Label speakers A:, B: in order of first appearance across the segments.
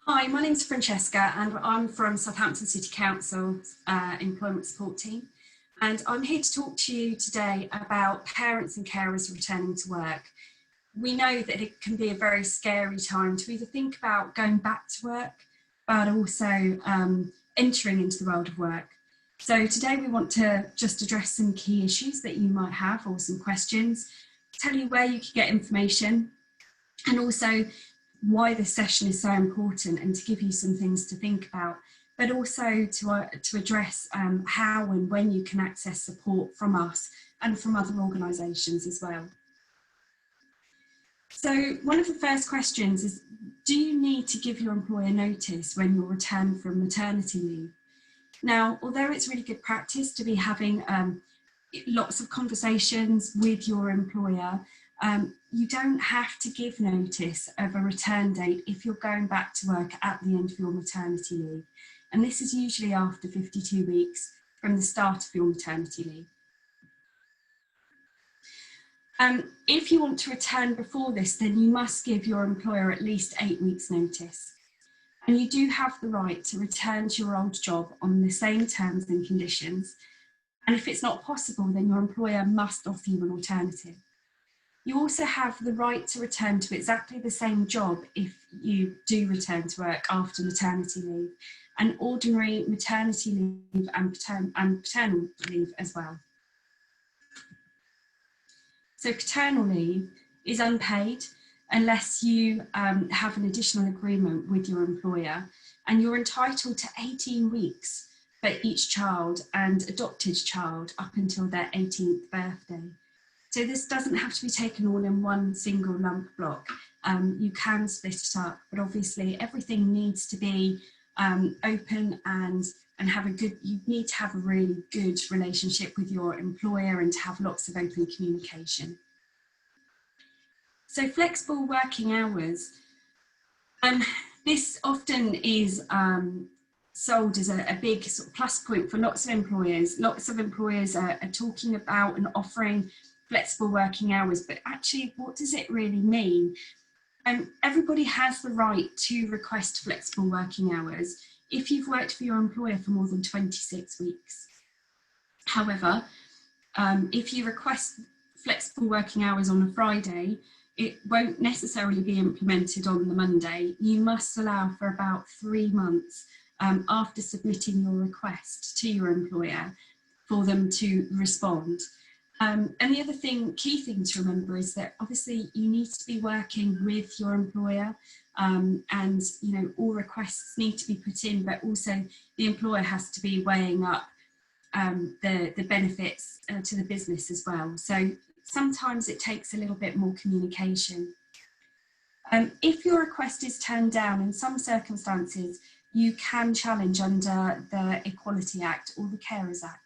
A: Hi, my name's Francesca and I'm from Southampton City Council's Employment Support Team, and I'm here to talk to you today about parents and carers returning to work. We know that it can be a very scary time to either think about going back to work but also entering into the world of work. So today we want to just address some key issues that you might have or some questions, tell you where you can get information, and also why this session is so important and to give you some things to think about, but also to address how and when you can access support from us and from other organisations as well. So one of the first questions is, do you need to give your employer notice when you return from maternity leave? Now, although it's really good practice to be having lots of conversations with your employer, you don't have to give notice of a return date if you're going back to work at the end of your maternity leave. And this is usually after 52 weeks from the start of your maternity leave. If you want to return before this, then you must give your employer at least 8 weeks notice. And you do have the right to return to your old job on the same terms and conditions. And if it's not possible, then your employer must offer you an alternative. You also have the right to return to exactly the same job if you do return to work after maternity leave, and ordinary maternity leave and paternal leave as well. So paternal leave is unpaid unless you have an additional agreement with your employer, and you're entitled to 18 weeks for each child and adopted child up until their 18th birthday. So this doesn't have to be taken all in one single lump block. You can split it up, but obviously everything needs to be open and have a good, you need to have a really good relationship with your employer and to have lots of open communication. So flexible working hours, this often is sold as a big sort of plus point for lots of employers. Lots of employers are talking about and offering flexible working hours, but actually what does it really mean? Everybody has the right to request flexible working hours if you've worked for your employer for more than 26 weeks. However, if you request flexible working hours on a Friday, it won't necessarily be implemented on the Monday. You must allow for about 3 months after submitting your request to your employer for them to respond. And the other key thing to remember is that obviously you need to be working with your employer, and all requests need to be put in, but also the employer has to be weighing up the benefits to the business as well. So sometimes it takes a little bit more communication. If your request is turned down, in some circumstances, you can challenge under the Equality Act or the Carers Act.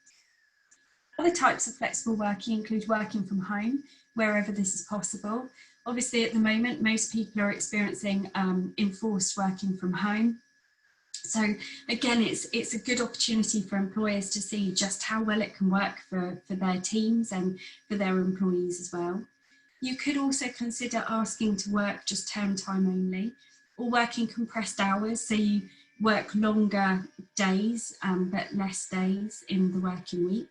A: Other types of flexible working include working from home, wherever this is possible. Obviously, at the moment, most people are experiencing enforced working from home. So again, it's a good opportunity for employers to see just how well it can work for their teams and for their employees as well. You could also consider asking to work just term time only, or working compressed hours, so you work longer days but less days in the working week.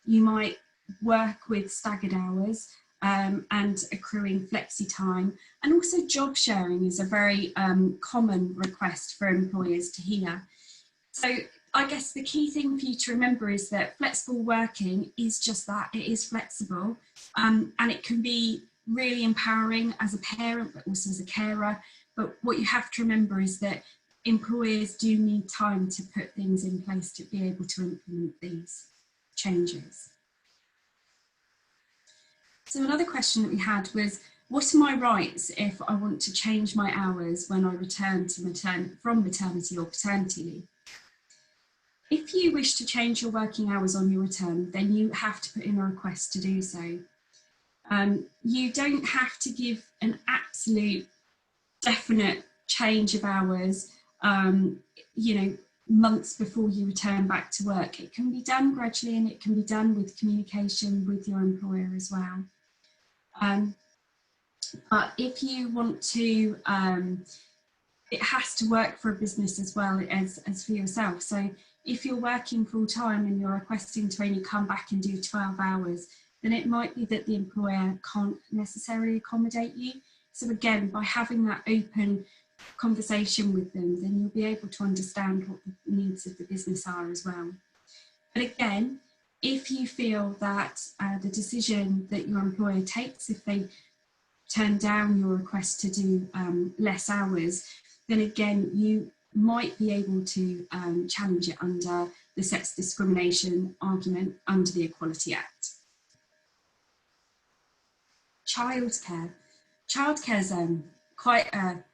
A: You might work with staggered hours and accruing flexi time, and also job sharing is a very common request for employers to hear. So I guess the key thing for you to remember is that flexible working is just that, it is flexible, and it can be really empowering as a parent but also as a carer. But what you have to remember is that employers do need time to put things in place to be able to implement these changes. So another question that we had was, what are my rights if I want to change my hours when I return to from maternity or paternity leave? If you wish to change your working hours on your return, then you have to put in a request to do so. You don't have to give an absolute definite change of hours, months before you return back to work. It can be done gradually, and it can be done with communication with your employer as well. But if you want to it has to work for a business as well as for yourself. So if you're working full time and you're requesting to only come back and do 12 hours, then it might be that the employer can't necessarily accommodate you. So again, by having that open conversation with them, then you'll be able to understand what the needs of the business are as well. But again, if you feel that the decision that your employer takes, if they turn down your request to do less hours, then again, you might be able to challenge it under the sex discrimination argument under the Equality Act. Childcare. Childcare is quite a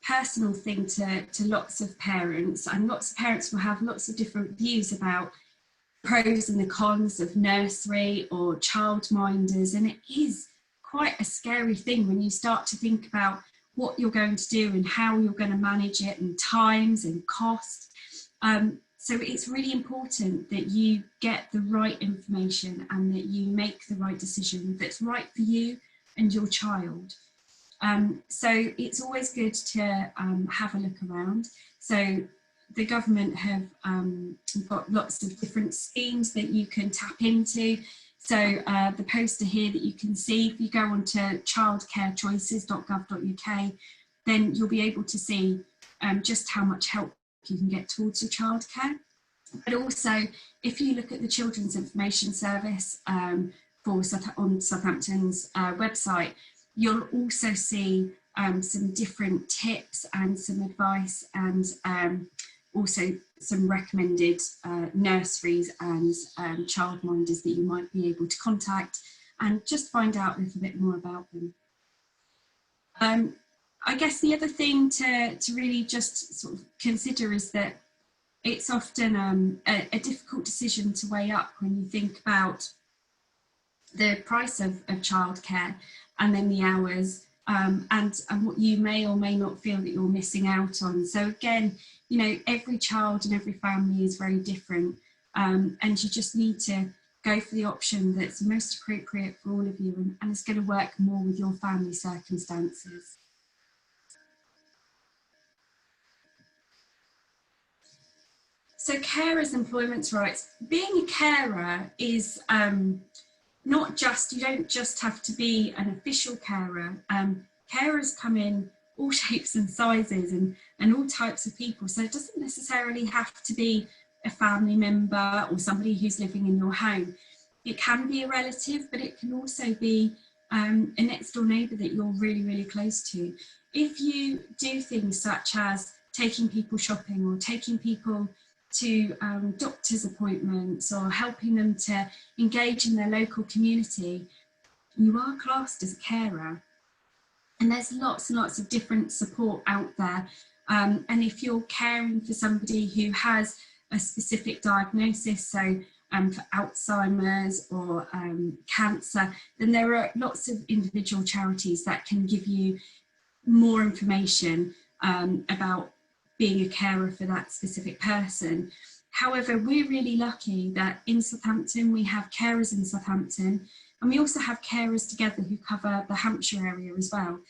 A: personal thing to lots of parents, and lots of parents will have lots of different views about pros and the cons of nursery or childminders, and it is quite a scary thing when you start to think about what you're going to do and how you're going to manage it, and times and cost. So it's really important that you get the right information and that you make the right decision that's right for you and your child. So it's always good to have a look around. So the government have got lots of different schemes that you can tap into. So the poster here that you can see, if you go onto childcarechoices.gov.uk, then you'll be able to see just how much help you can get towards your childcare. But also, if you look at the Children's Information Service on Southampton's website, you'll also see some different tips and some advice, and also some recommended nurseries and childminders that you might be able to contact and just find out a little bit more about them. I guess the other thing to really just sort of consider is that it's often a difficult decision to weigh up when you think about the price of childcare and then the hours, and what you may or may not feel that you're missing out on. So again, you know, every child and every family is very different, and you just need to go for the option that's most appropriate for all of you, and it's going to work more with your family circumstances. So carers' employment rights. Being a carer is not just, you don't just have to be an official carer. Carers come in all shapes and sizes and all types of people. So it doesn't necessarily have to be a family member or somebody who's living in your home. It can be a relative, but it can also be a next door neighbour that you're really, really close to. If you do things such as taking people shopping or taking people to doctor's appointments or helping them to engage in their local community, you are classed as a carer. And there's lots and lots of different support out there. And if you're caring for somebody who has a specific diagnosis, so for Alzheimer's or cancer, then there are lots of individual charities that can give you more information about being a carer for that specific person. However, we're really lucky that in Southampton we have Carers in Southampton, and we also have Carers Together who cover the Hampshire area as well.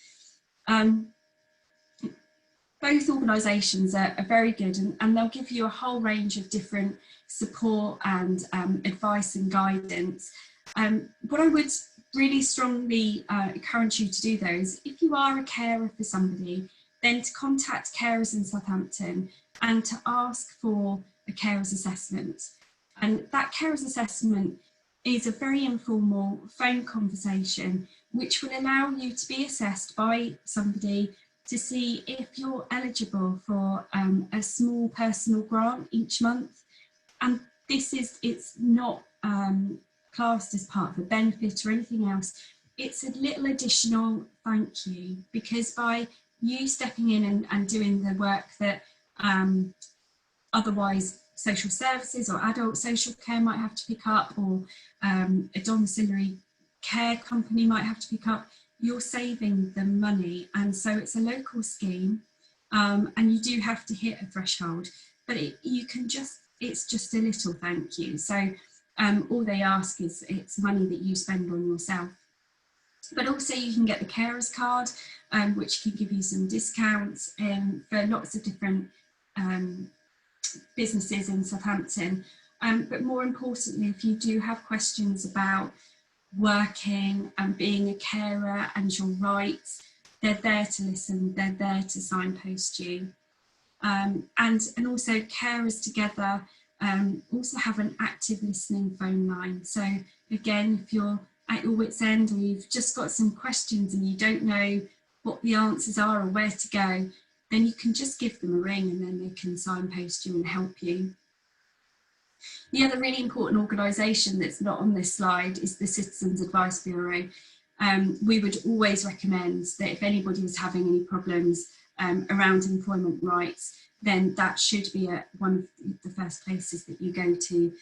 A: Both organisations are very good, and they'll give you a whole range of different support and advice and guidance. What I would really strongly encourage you to do though is, if you are a carer for somebody, then to contact Carers in Southampton and to ask for a carers assessment. And that carers assessment is a very informal phone conversation which will allow you to be assessed by somebody to see if you're eligible for a small personal grant each month. And it's not classed as part of a benefit or anything else. It's a little additional thank you, because by you stepping in and doing the work that otherwise social services or adult social care might have to pick up, or a domiciliary care company might have to pick up, you're saving them money. And so it's a local scheme, and you do have to hit a threshold, but it's just a little thank you. So all they ask is it's money that you spend on yourself. But also you can get the carers card, which can give you some discounts for lots of different businesses in Southampton. But more importantly, if you do have questions about working and being a carer and your rights, they're there to listen, they're there to signpost you. And also Carers Together also have an active listening phone line. So again, if you're at your wit's end or you've just got some questions and you don't know what the answers are or where to go, then you can just give them a ring and then they can signpost you and help you. The other really important organisation that's not on this slide is the Citizens Advice Bureau. We would always recommend that if anybody is having any problems around employment rights, then that should be one of the first places that you go to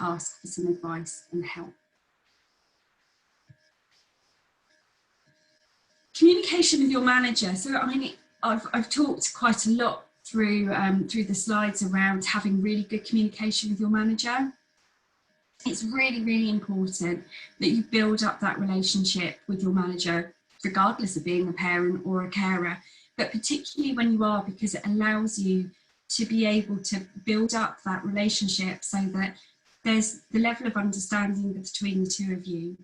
A: ask for some advice and help. Communication with your manager. So I mean, I've talked quite a lot through the slides around having really good communication with your manager. It's really, really important that you build up that relationship with your manager, regardless of being a parent or a carer, but particularly when you are, because it allows you to be able to build up that relationship so that there's the level of understanding between the two of you.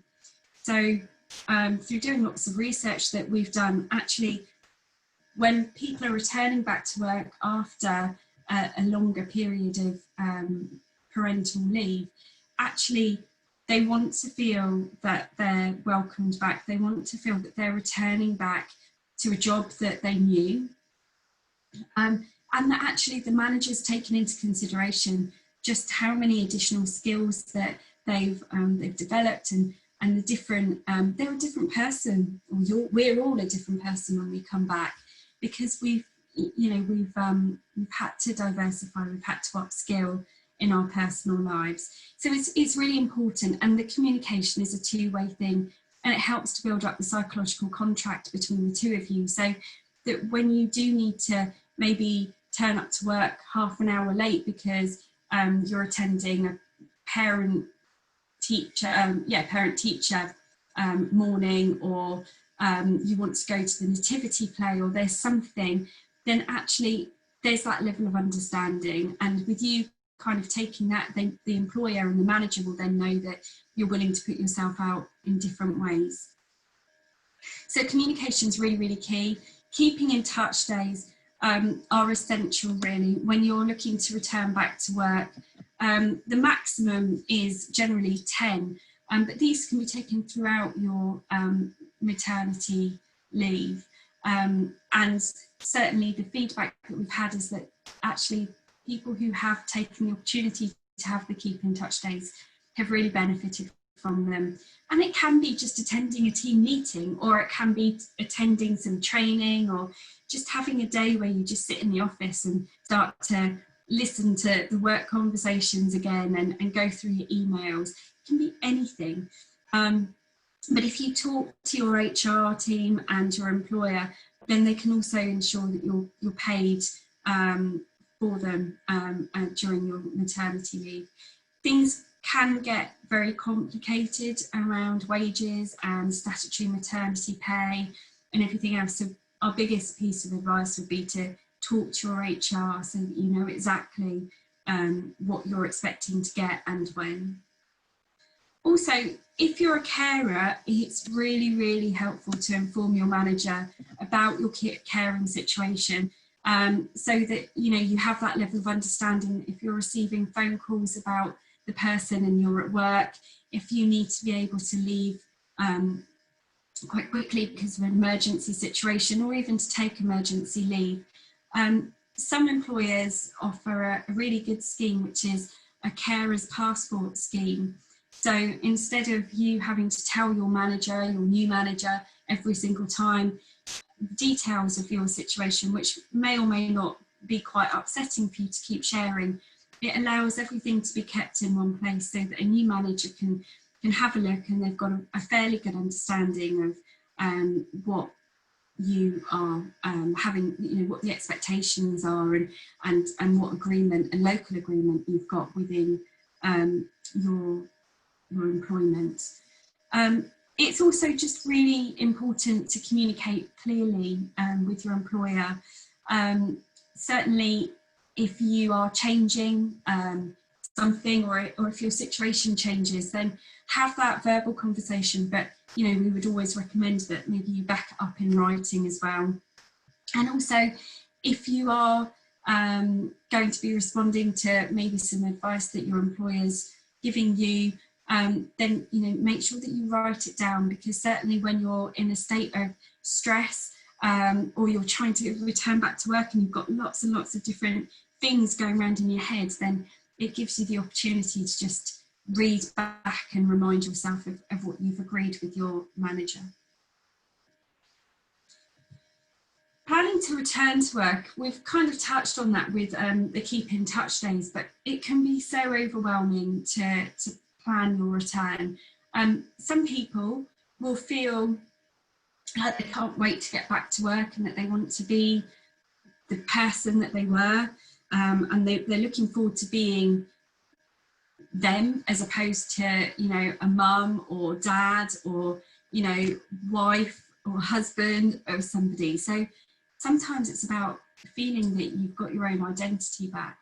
A: So through doing lots of research that we've done, actually, when people are returning back to work after a longer period of parental leave, actually they want to feel that they're welcomed back. They want to feel that they're returning back to a job that they knew, and that actually the manager's taken into consideration just how many additional skills that they've developed, and the different they're a different person, or we're all a different person when we come back, because we've had to diversify, we've had to upskill in our personal lives. So it's really important, and the communication is a two-way thing, and it helps to build up the psychological contract between the two of you, so that when you do need to maybe turn up to work half an hour late because you're attending a parent-teacher morning, or you want to go to the nativity play, or there's something, then actually there's that level of understanding, and with you kind of taking that, then the employer and the manager will then know that you're willing to put yourself out in different ways. So communication is really, really key. Keeping in touch days are essential, really, when you're looking to return back to work. The maximum is generally 10, but these can be taken throughout your maternity leave. And certainly the feedback that we've had is that actually people who have taken the opportunity to have the keep in touch days have really benefited from them. And it can be just attending a team meeting, or it can be attending some training, or just having a day where you just sit in the office and start to listen to the work conversations again and go through your emails. It can be anything. But if you talk to your HR team and your employer, then they can also ensure that you're paid for them during your maternity leave. Things can get very complicated around wages and statutory maternity pay and everything else. So our biggest piece of advice would be to talk to your HR so that you know exactly what you're expecting to get and when. Also, if you're a carer, it's really, really helpful to inform your manager about your caring situation, so that you have that level of understanding. If you're receiving phone calls about the person and you're at work, if you need to be able to leave quite quickly because of an emergency situation, or even to take emergency leave. Some employers offer a really good scheme, which is a carer's passport scheme. So instead of you having to tell your manager, your new manager, every single time details of your situation, which may or may not be quite upsetting for you to keep sharing, it allows everything to be kept in one place so that a new manager can have a look, and they've got a fairly good understanding of what you are having, what the expectations are, and what agreement and local agreement you've got within your employment. It's also just really important to communicate clearly with your employer. Certainly, if you are changing something, or if your situation changes, then have that verbal conversation. But we would always recommend that maybe you back it up in writing as well. And also, if you are going to be responding to maybe some advice that your employer's giving you, then make sure that you write it down, because certainly when you're in a state of stress, or you're trying to return back to work and you've got lots and lots of different things going around in your head, then it gives you the opportunity to just read back and remind yourself of what you've agreed with your manager. Planning to return to work, we've kind of touched on that with the Keep in Touch days, but it can be so overwhelming to plan your return. Some people will feel like they can't wait to get back to work and that they want to be the person that they were, and they're looking forward to being them as opposed to a mum or dad or wife or husband of somebody. So sometimes it's about feeling that you've got your own identity back,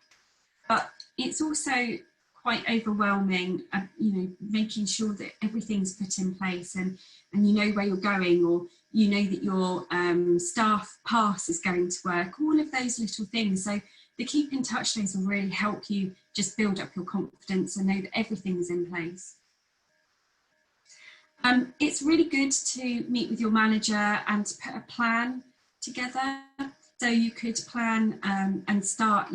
A: but it's also quite overwhelming, making sure that everything's put in place and you know where you're going, or you know that your staff pass is going to work, all of those little things. So the Keep in Touch days will really help you just build up your confidence and know that everything's in place. It's really good to meet with your manager and to put a plan together. So you could plan and start,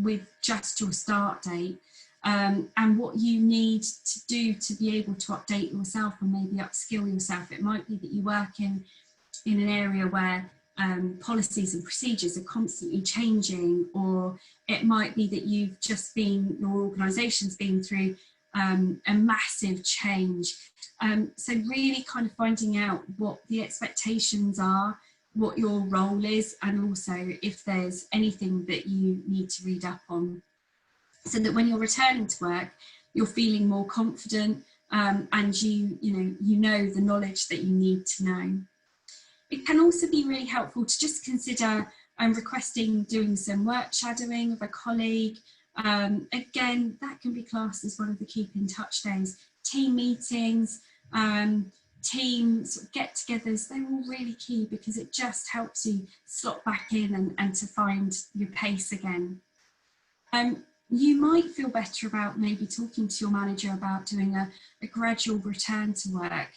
A: with just your start date, and what you need to do to be able to update yourself and maybe upskill yourself. It might be that you work in an area where policies and procedures are constantly changing, or it might be that your organisation's been through a massive change. So really kind of finding out what the expectations are, what your role is, and also if there's anything that you need to read up on, so that when you're returning to work, you're feeling more confident, and you know the knowledge that you need to know. It can also be really helpful to just consider requesting doing some work shadowing of a colleague. Again, that can be classed as one of the Keep in Touch days. Team meetings, team sort of get-togethers, they're all really key, because it just helps you slot back in and to find your pace again. You might feel better about maybe talking to your manager about doing a gradual return to work.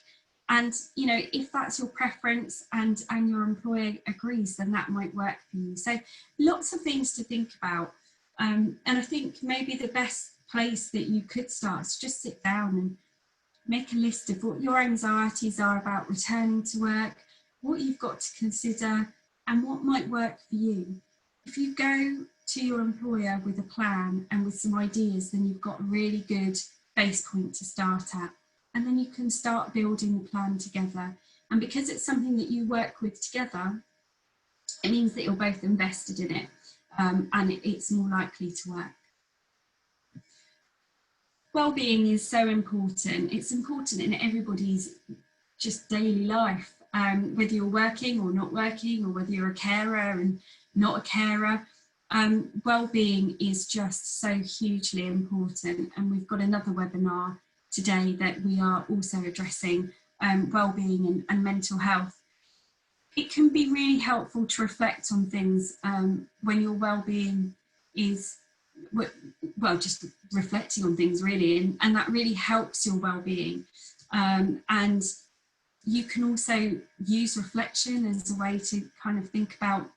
A: And, if that's your preference and your employer agrees, then that might work for you. So lots of things to think about. And I think maybe the best place that you could start is just sit down and make a list of what your anxieties are about returning to work, what you've got to consider, and what might work for you. If you go to your employer with a plan and with some ideas, then you've got a really good base point to start at. And then you can start building the plan together. And because it's something that you work with together, it means that you're both invested in it, and it's more likely to work. Wellbeing is so important. It's important in everybody's just daily life, whether you're working or not working, or whether you're a carer and not a carer. Wellbeing is just so hugely important, and we've got another webinar today that we are also addressing wellbeing and mental health. It can be really helpful to reflect on things when your wellbeing is, well, just reflecting on things really, and that really helps your wellbeing. And you can also use reflection as a way to kind of think about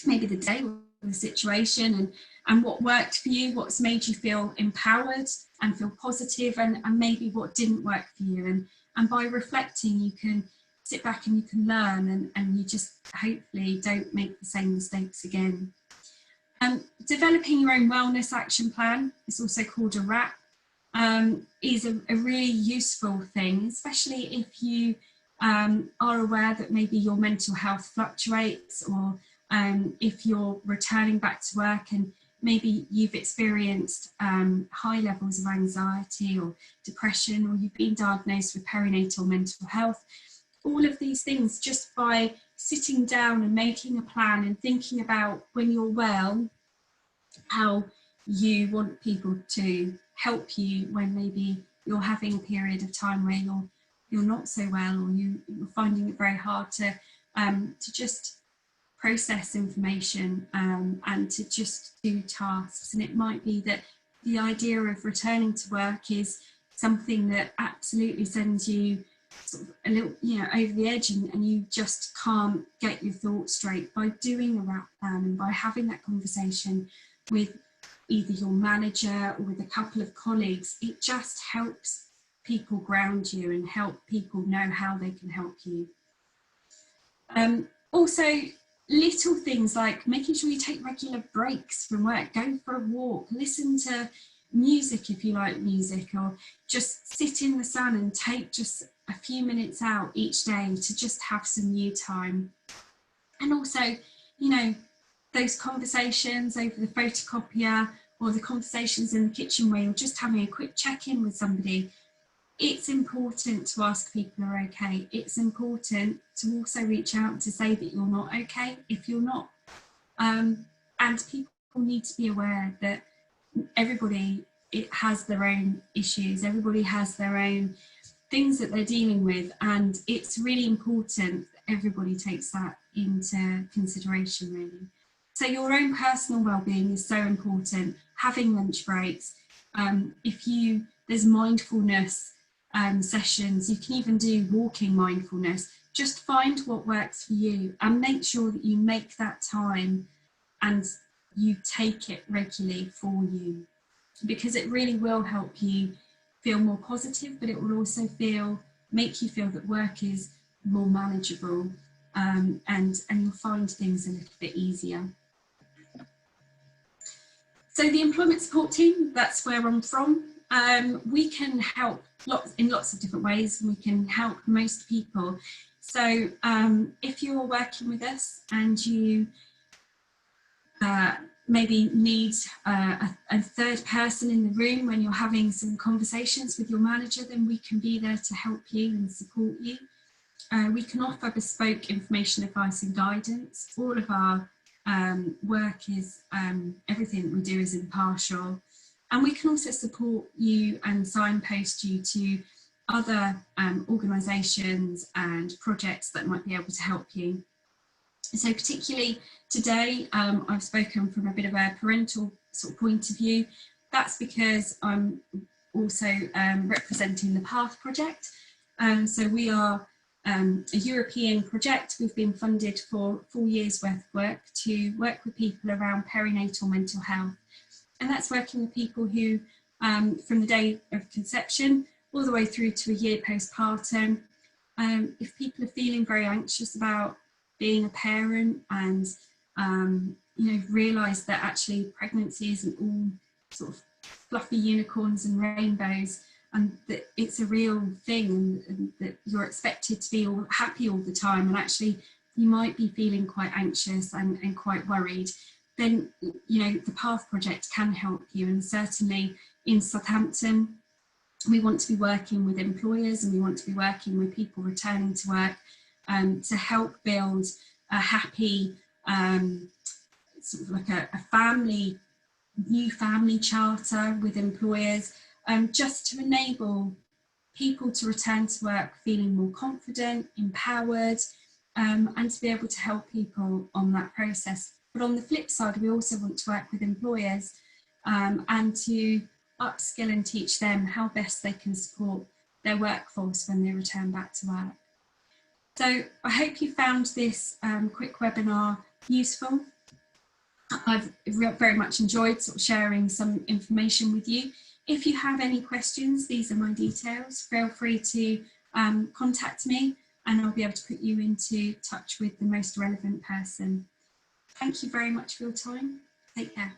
A: maybe the day or the situation and what worked for you, what's made you feel empowered and feel positive, and maybe what didn't work for you. And by reflecting, you can sit back and you can learn, and you just hopefully don't make the same mistakes again. Developing your own wellness action plan, it's also called a RAP, is a really useful thing, especially if you are aware that maybe your mental health fluctuates, or if you're returning back to work and maybe you've experienced high levels of anxiety or depression, or you've been diagnosed with perinatal mental health. All of these things, just by sitting down and making a plan and thinking about when you're well, how you want people to help you when maybe you're having a period of time where you're not so well, or you're finding it very hard to just process information and to just do tasks. And it might be that the idea of returning to work is something that absolutely sends you sort of a little, over the edge, and you just can't get your thoughts straight. By doing a wrap plan and by having that conversation with either your manager or with a couple of colleagues, it just helps people ground you and help people know how they can help you. Also, little things like making sure you take regular breaks from work, go for a walk, listen to music if you like music, or just sit in the sun and take just a few minutes out each day to just have some you time. And also, those conversations over the photocopier, or the conversations in the kitchen where you're just having a quick check-in with somebody. It's important to ask people are okay. It's important to also reach out to say that you're not okay if you're not. And people need to be aware that everybody has their own issues. Everybody has their own things that they're dealing with. And it's really important that everybody takes that into consideration, really. So your own personal well-being is so important. Having lunch breaks. There's mindfulness sessions. You can even do walking mindfulness. Just find what works for you and make sure that you make that time and you take it regularly for you, because it really will help you feel more positive, but it will also make you feel that work is more manageable, and you'll find things a little bit easier. So the employment support team, that's where I'm from. We can help in lots of different ways, and we can help most people. So if you're working with us and you maybe need a third person in the room when you're having some conversations with your manager, then we can be there to help you and support you. We can offer bespoke information, advice and guidance. All of our work is, everything that we do is impartial. And we can also support you and signpost you to other organisations and projects that might be able to help you. So particularly today, I've spoken from a bit of a parental sort of point of view. That's because I'm also representing the PATH project. So we are a European project. We've been funded for 4 years worth of work to work with people around perinatal mental health. And that's working with people who, from the day of conception all the way through to a year postpartum, if people are feeling very anxious about being a parent and realise that actually pregnancy isn't all sort of fluffy unicorns and rainbows, and that it's a real thing, and that you're expected to be all happy all the time, and actually you might be feeling quite anxious and quite worried, then the PATH project can help you. And certainly in Southampton, we want to be working with employers and we want to be working with people returning to work to help build a happy, sort of like a new family charter with employers, just to enable people to return to work feeling more confident, empowered, and to be able to help people on that process. But on the flip side, we also want to work with employers and to upskill and teach them how best they can support their workforce when they return back to work. So I hope you found this quick webinar useful. I've very much enjoyed sort of sharing some information with you. If you have any questions, these are my details. Feel free to contact me and I'll be able to put you into touch with the most relevant person. Thank you very much for your time. Take care.